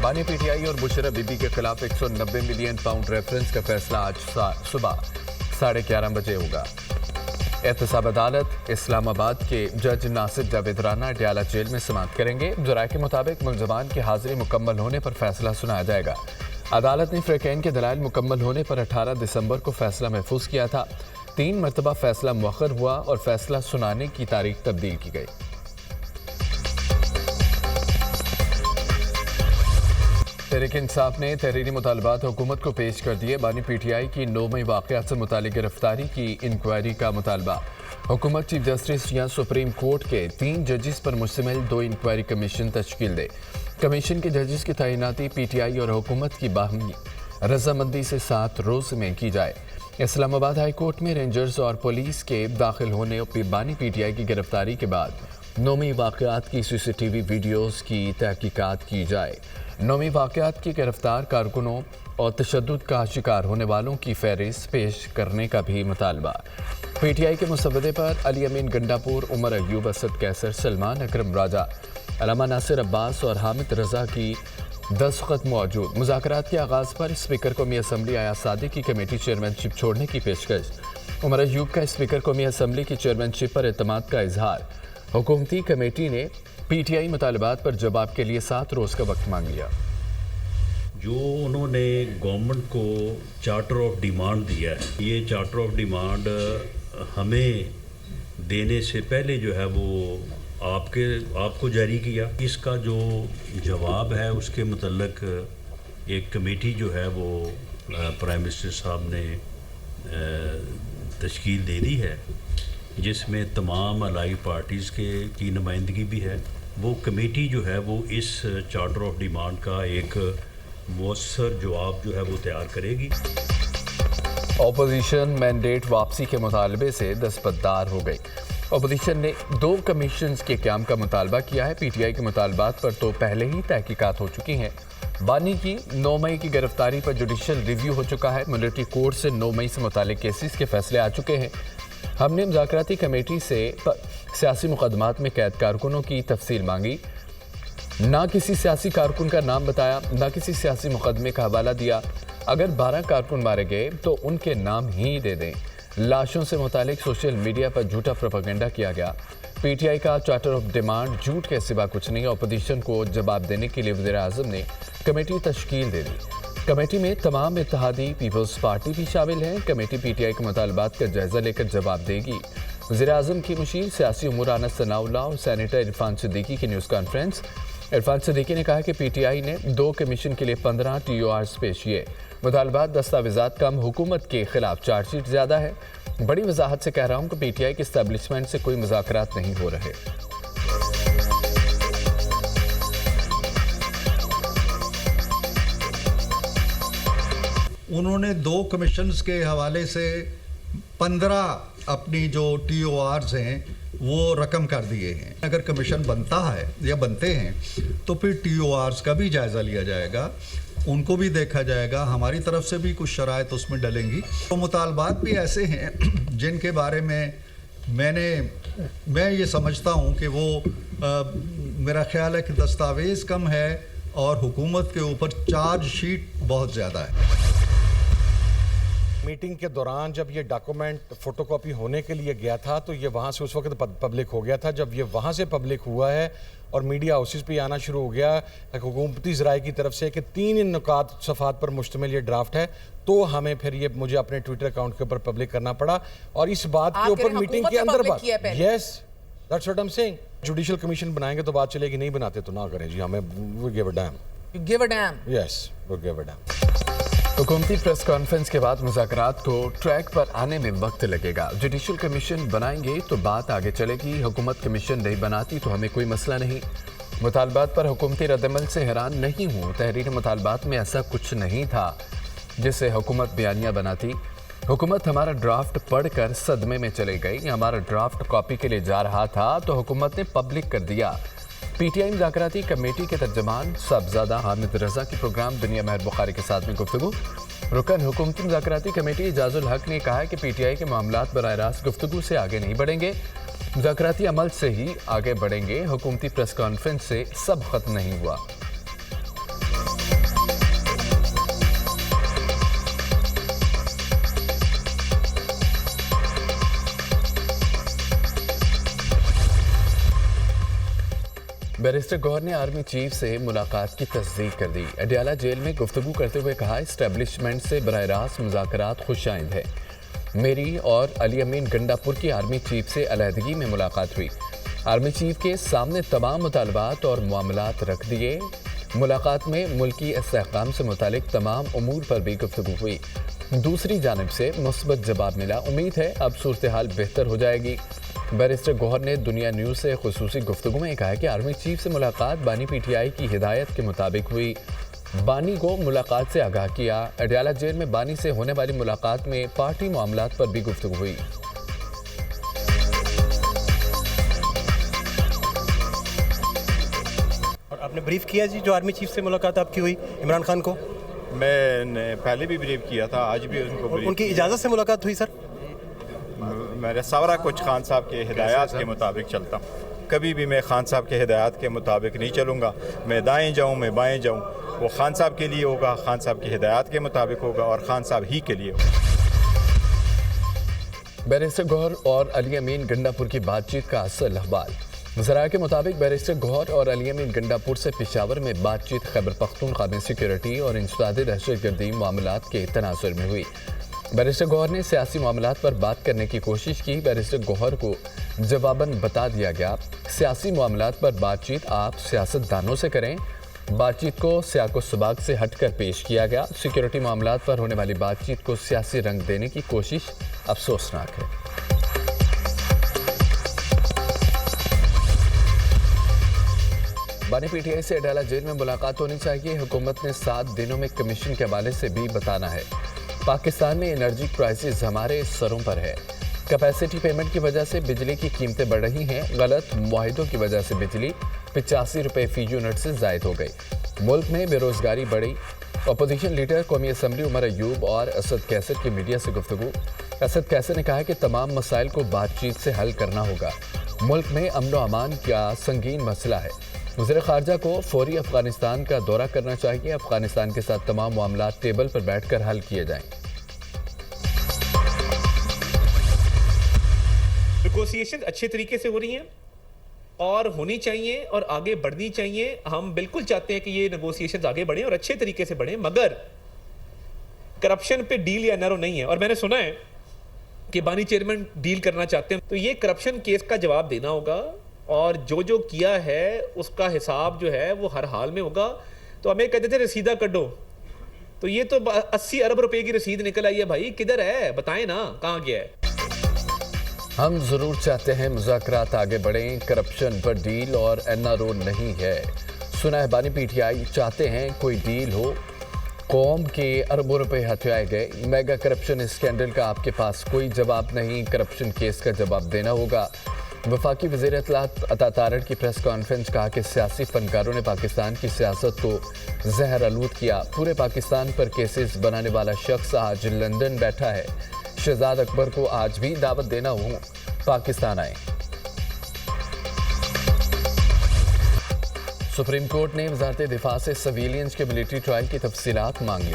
बानी पीटीआई और मुशर्रफ बीबी के खिलाफ 190 मिलियन पाउंड रेफरेंस का फैसला आज सुबह 11:30 बजे होगा। एहतसाब अदालत इस्लामाबाद के जज नासिर जावेद राना अडयाला जेल में समाअत करेंगे। ज़राए के मुताबिक मुलजमान की हाजिरी मुकम्मल होने पर फैसला सुनाया जाएगा। अदालत ने फ्रैकेन के दलाइल मुकम्मल होने पर 18 दिसंबर को फैसला महफूज किया था। 3 मरतबा फैसला मुअख्खर हुआ और फैसला सुनाने की तारीख तब्दील की गई। तहरीक इंसाफ ने तहरीरी मुतालबात हुकूमत को पेश कर दिए। बानी पीटीआई की 9 मई वाक़यात से मुतालिक गिरफ्तारी की इंक्वायरी का मुतालबा। हुकूमत चीफ जस्टिस या सुप्रीम कोर्ट के 3 जजेस पर मुश्तमिल 2 इंक्वायरी कमीशन तश्कील दे। कमीशन के जजेस की तैनाती पीटीआई और हुकूमत की बाहमी रजामंदी से 7 रोज में की जाए। इस्लामाबाद हाई कोर्ट में रेंजर्स और पुलिस के दाखिल होने और बानी पीटीआई की गिरफ्तारी के बाद 9 मई वाक़यात की सीसीटीवी वीडियोज़ की तहकीकात की जाए। 9 मई वाक़यात की गिरफ्तार कारकुनों और तशद्दुद का शिकार होने वालों की फहरिस्त पेश करने का भी मुतालबा। पीटीआई के मुसव्वदे पर अली अमीन गंडापुर, उमर अयूब, असद कैसर, सलमान अकरम राजा, अलामा नासिर अब्बास और हामिद रजा की दस्तखत मौजूद। मुज़ाकरात के आगाज़ पर स्पीकर कौमी असम्बली अयाज सादिक की कमेटी चेयरमैनशिप छोड़ने की पेशकश। उमर अयूब का स्पीकर कौमी असम्बली की चेयरमैनशिप पर एतमाद का इजहार। हुकूमती कमेटी ने पीटीआई मुतालबात पर जवाब के लिए 7 रोज़ का वक्त मांग लिया। जो उन्होंने गवर्नमेंट को चार्टर ऑफ डिमांड दिया है, ये चार्टर ऑफ डिमांड हमें देने से पहले जो है वो आपको जारी किया। इसका जो जवाब है उसके मतलब एक कमेटी जो है वो प्राइम मिनिस्टर साहब ने तश्कील दे दी है, जिसमें तमाम अलाई पार्टीज़ की नुमाइंदगी भी है। वो कमेटी जो है वो इस चार्टर ऑफ डिमांड का एक मौसर जवाब जो है वो तैयार करेगी। अपोजिशन मैंडेट वापसी के मुतालबे से दस्तबरदार हो गई। अपोजिशन ने 2 कमीशंस के क़याम का मुतालबा किया है। पीटीआई के मुतालबात पर तो पहले ही तहकीकात हो चुकी हैं। बानी की 9 मई की गिरफ्तारी पर जुडिशल रिव्यू हो चुका है। मिलिट्री कोर्ट से 9 मई से मुतालिक केसेस के फैसले आ चुके हैं। हमने मुज़ाकराती कमेटी से सियासी मुकदमात में कैद कारकुनों की तफसील मांगी। ना किसी सियासी कारकुन का नाम बताया, ना किसी सियासी मुकदमे का हवाला दिया। अगर 12 कारकुन मारे गए तो उनके नाम ही दे दें। लाशों से मुतालिक सोशल मीडिया पर झूठा प्रोपेगेंडा किया गया। पीटीआई का चार्टर ऑफ डिमांड झूठ के सिवा कुछ नहीं। अपोजिशन को जवाब देने के लिए वज़ीर आज़म ने कमेटी तश्कील दे दी। कमेटी में तमाम इत्तेहादी पीपल्स पार्टी भी शामिल हैं। कमेटी पीटीआई के मुतालबात का जायजा लेकर जवाब देगी। वज़ीर आज़म की मुशीर सियासी उमूर अनस सनाउल्लाह और सेनेटर इरफान सिद्दीकी की न्यूज़ कॉन्फ्रेंस। इरफान सिद्दीकी ने कहा कि पीटीआई ने 2 कमीशन के लिए 15 TORs पेश किए। मुतालबात दस्तावेज़ात कम, हुकूमत के खिलाफ चार्जशीट ज़्यादा है। बड़ी वजाहत से कह रहा हूँ कि पीटीआई के इस्टेब्लिशमेंट से कोई मुज़ाकरात नहीं हो रहे। उन्होंने 2 कमीशंस के हवाले से 15 अपनी जो TORs हैं वो रकम कर दिए हैं। अगर कमीशन बनता है या बनते हैं तो फिर TORs का भी जायज़ा लिया जाएगा, उनको भी देखा जाएगा। हमारी तरफ से भी कुछ शराइत उसमें डलेंगी। तो मुतालबात भी ऐसे हैं जिनके बारे में मैं ये समझता हूँ कि वो मेरा ख्याल है कि दस्तावेज़ कम है और हुकूमत के ऊपर चार्ज शीट बहुत ज़्यादा है। मीटिंग के दौरान जब ये डॉक्यूमेंट फ़ोटोकॉपी होने के लिए गया था तो ये वहाँ से उस वक्त पब्लिक हो गया था। जब ये वहाँ से पब्लिक हुआ है और मीडिया हाउसेस पे आना शुरू हो गया हुकूमती ज़राए की तरफ से कि 3 नुकात सफ़ात पर मुश्तमिल ये ड्राफ्ट है, तो हमें फिर ये मुझे अपने ट्विटर अकाउंट के ऊपर पब्लिक करना पड़ा। और इस बात के ऊपर मीटिंग के अंदर बात, yes that's what I am saying. Judicial commission बनाएंगे तो बात चलेगी, नहीं बनाते तो ना करें जी। हमें we give a damn, you give a damn, yes we give a damn. हुकूमती प्रेस कॉन्फ्रेंस के बाद मुज़ाकरात को ट्रैक पर आने में वक्त लगेगा। जुडिशल कमीशन बनाएंगे तो बात आगे चलेगी। हुकूमत कमीशन नहीं बनाती तो हमें कोई मसला नहीं। मुतालबात पर हुकूमती रद्दमल से हैरान नहीं हूँ। तहरीर मुतालबात में ऐसा कुछ नहीं था जिसे हुकूमत बयानिया बनाती। हुकूमत हमारा ड्राफ्ट पढ़कर सदमे में चले गई। हमारा ड्राफ्ट कॉपी के लिए जा रहा था तो हुकूमत ने पब्लिक कर दिया। पीटीआई मुज़ाकराती कमेटी के तर्जमान साहबजादा हामिद रजा की प्रोग्राम दुनिया महर बुखारी के साथ में गुफ्तगू। रुकन हुकूमती मुज़ाकराती कमेटी एजाजुल हक ने कहा है कि पीटीआई के मामलात बराह रास्त गुफ्तगू से आगे नहीं बढ़ेंगे, मुज़ाकराती अमल से ही आगे बढ़ेंगे। हुकूमती प्रेस कॉन्फ्रेंस से सब खत्म नहीं हुआ। बैरिस्टर गौहर ने आर्मी चीफ से मुलाकात की तस्दीक कर दी। अडयाला जेल में गुफ्तगू करते हुए कहा, इस्टेब्लिशमेंट से बराह रास्त मुज़ाकरात खुशाइंद है। मेरी और अली अमीन गंडापुर की आर्मी चीफ से अलहदगी में मुलाकात हुई। आर्मी चीफ के सामने तमाम मुतालबात और मामलात रख दिए। मुलाकात में मुल्की इस्तेहकाम से मुतालिक तमाम उमूर पर भी गुफ्तगू हुई। दूसरी जानिब से मुस्बत जवाब मिला। उम्मीद है अब सूरत हाल बेहतर हो जाएगी। बैरिस्टर गौहर ने दुनिया न्यूज़ से खुसूसी गुफ्तगू में कहा कि आर्मी चीफ से मुलाकात बानी पीटीआई की हिदायत के मुताबिक हुई। बानी को मुलाकात से आगाह किया। अडयाला जेल में बानी से होने वाली मुलाकात में पार्टी मामलात पर भी गुफ्तगू हुई। और आपने ब्रीफ किया जी, जो आर्मी चीफ से मुलाकात आपकी हुई इमरान खान को? मैंने पहले भी ब्रीफ किया था, आज भी उनको और उनकी इजाज़त से मुलाकात हुई सर? मेरा सारा कुछ खान साहब के हिदायत के मुताबिक चलता हूँ। कभी भी मैं खान साहब के हिदायत के मुताबिक नहीं चलूँगा। मैं दाएं जाऊँ, मैं बाएं जाऊँ, वो खान साहब के लिए होगा, खान साहब की हिदायत के मुताबिक होगा और खान साहब ही के लिए होगा। बैरिस्टर गौहर और अली अमीन गंडापुर की बातचीत का असल अहवाल। ज़राए के मुताबिक बैरिस्टर गौहर और अली अमीन गंडापुर से पेशावर में बातचीत खैबर पख्तूनख्वा में सिक्योरिटी और इंसदादी दहशतगर्दी मामलात के तनाजुर में हुई। बैरिस्टर गौहर ने सियासी मामलात पर बात करने की कोशिश की। बैरिस्टर गौहर को जवाबन बता दिया गया, सियासी मामलात पर बातचीत आप सियासतदानों से करें। बातचीत को सियाको सबाक से हटकर पेश किया गया। सिक्योरिटी मामलात पर होने वाली बातचीत को सियासी रंग देने की कोशिश अफसोसनाक है। बानी पीटीआई से अडयाला जेल में मुलाकात होनी चाहिए। हुकूमत ने 7 दिनों में कमीशन के हवाले से भी बताना है। पाकिस्तान में एनर्जी प्राइसेस हमारे सरों पर है। कैपेसिटी पेमेंट की वजह से बिजली की कीमतें बढ़ रही हैं। गलत मुआहिदों की वजह से बिजली 85 रुपये फी यूनिट से ज़ायद हो गई। मुल्क में बेरोज़गारी बढ़ी। अपोजिशन लीडर कौमी असम्बली उमर अयूब और असद कैसर की मीडिया से गुफ्तगू। असद कैसर ने कहा कि तमाम मसाइल को बातचीत से हल करना होगा। मुल्क में अमन व अमान का संगीन मसला है। वज़ीर ख़ारजा को फौरी अफ़गानिस्तान का दौरा करना चाहिए। अफ़गानिस्तान के साथ तमाम मामलात टेबल पर बैठकर हल किए जाएं। नेगोशिएशन अच्छे तरीके से हो रही हैं और होनी चाहिए और आगे बढ़नी चाहिए। हम बिल्कुल चाहते हैं कि ये नेगोशिएशन आगे बढ़े और अच्छे तरीके से बढ़े, मगर करप्शन पे डील या एनआरओ नहीं है। और मैंने सुना है कि बानी चेयरमैन डील करना चाहते हैं, तो ये करप्शन केस का जवाब देना होगा और जो किया है उसका हिसाब जो है वो हर हाल में होगा। तो हमें कहते थे रसीदा कड्डो, तो ये तो 80 अरब रुपए की रसीद निकल आई है भाई, किधर है बताएं ना, कहाँ गया है? हम ज़रूर चाहते हैं मुज़ाकरात आगे बढ़ें, करप्शन पर डील और एनआरओ नहीं है। सुना है बानी पीटीआई चाहते हैं कोई डील हो। कौम के अरबों रुपए हथियाए गए। मेगा करप्शन स्कैंडल का आपके पास कोई जवाब नहीं, करप्शन केस का जवाब देना होगा। वफाकी वज़ीर इत्तलात अता तारड़ की प्रेस कॉन्फ्रेंस कहा कि सियासी फनकारों ने पाकिस्तान की सियासत को जहर आलूद किया। पूरे पाकिस्तान पर केसेस बनाने वाला शख्स आज लंदन बैठा है। शहजाद अकबर को आज भी दावत देना हो, पाकिस्तान आए। सुप्रीम कोर्ट ने वज़ारत दिफा से सिविलियंस के मिलिट्री ट्रायल की तफसीलात मांग ली।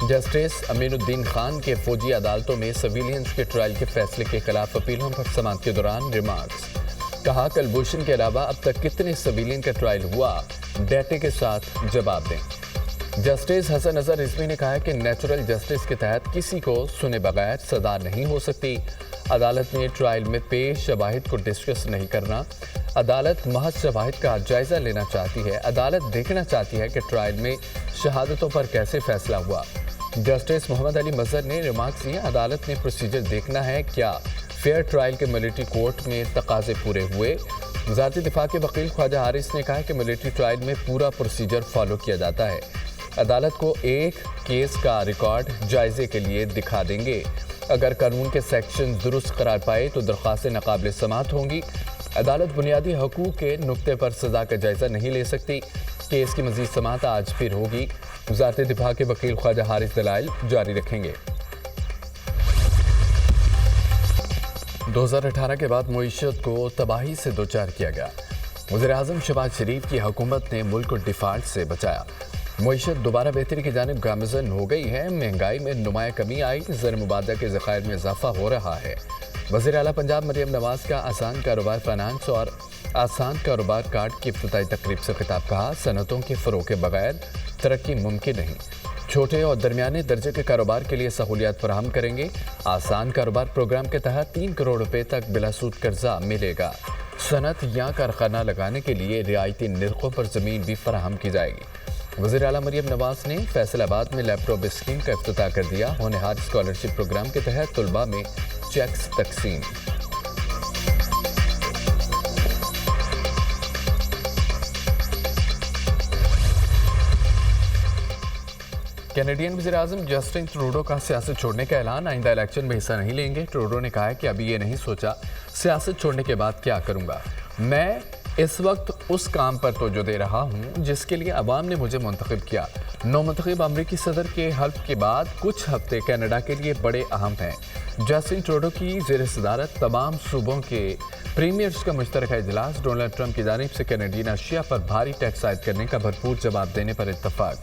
जस्टिस अमीनुद्दीन खान के फौजी अदालतों में सिविलियंस के ट्रायल के फैसले के खिलाफ अपीलों पर समाअत के दौरान रिमार्क्स। कहा, कलभूषण के अलावा अब तक कितने सिविलियन का ट्रायल हुआ, डेटे के साथ जवाब दें। जस्टिस हसन अजहर रिजवी ने कहा कि नेचुरल जस्टिस के तहत किसी को सुने बगैर सजा नहीं हो सकती। अदालत ने ट्रायल में पेश शवाहिद को डिस्कस नहीं करना। अदालत महज शवाहिद का जायजा लेना चाहती है। अदालत देखना चाहती है कि ट्रायल में शहादतों पर कैसे फैसला हुआ। जस्टिस मोहम्मद अली मजहर ने रिमार्क्स दिए, अदालत ने प्रोसीजर देखना है, क्या फेयर ट्रायल के मिलिट्री कोर्ट में तकाजे पूरे हुए। वज़ारत दिफा के वकील ख्वाजा हारिस ने कहा कि मिलिट्री ट्रायल में पूरा प्रोसीजर फॉलो किया जाता है। अदालत को एक केस का रिकॉर्ड जायजे के लिए दिखा देंगे। अगर कानून के सेक्शन दुरुस्त करार पाए तो दरख्वास्तें नाकाबिल समाअत होंगी। अदालत बुनियादी हकूक़ के नुक्ते पर सज़ा का जायज़ा नहीं ले सकती। केस की मज़ीद समाअत आज फिर होगी। वज़ारत दिफा के वकील ख्वाजा हारिस दलाइल जारी रखेंगे। 2018 के बाद मईशत को तबाही से दो चार किया गया। वज़ीर-ए-आज़म शहबाज शरीफ की हुकूमत ने मुल्क को डिफ़ाल्ट से बचाया। मईशत दोबारा बेहतरी की जानिब गामज़न हो गई है। महंगाई में नुमाया कमी आई। ज़र मुबादला के ज़खायर में इजाफा हो रहा है। वज़ीर आला पंजाब मरियम नवाज़ का आसान कारोबार फाइनेंस और आसान कारोबार कार्ड की इफ्तिताई तकरीब से खिताब कहा, सनतों के फ़रोग़ के बगैर तरक्की मुमकिन नहीं। छोटे और दरमियाने दर्जे के कारोबार के लिए सहूलियात फराहम करेंगे। आसान कारोबार प्रोग्राम के तहत 3 करोड़ रुपए तक बिलासूद कर्जा मिलेगा। सनत या कारखाना लगाने के लिए रियायती निर्खों पर ज़मीन भी फराहम की जाएगी। वज़ीर आला मरियम नवाज ने फैसलाबाद में लैपटॉप स्कीम का इफ्तिताह कर दिया। होनहार स्कॉलरशिप प्रोग्राम के तहत तलबा में चेक्स तकसीम। कैनेडियन वज़ीर-ए-आज़म जस्टिन ट्रूडो का सियासत छोड़ने का ऐलान, आइंदा इलेक्शन में हिस्सा नहीं लेंगे। ट्रूडो ने कहा है कि अभी ये नहीं सोचा सियासत छोड़ने के बाद क्या करूंगा। मैं इस वक्त उस काम पर तवज्जो दे रहा हूं जिसके लिए अवाम ने मुझे मुंतखब किया। नौमुंतखब अमरीकी सदर के हल्फ के बाद कुछ हफ्ते कनाडा के लिए बड़े अहम हैं। जस्टिन ट्रूडो की ज़ेर सदारत तमाम सूबों के प्रीमियर्स का मुश्तरका इजलास, डोनाल्ड ट्रंप की जानिब से कैनेडियन अशिया पर भारी टैक्स आयद करने का भरपूर जवाब देने पर इत्तफाक।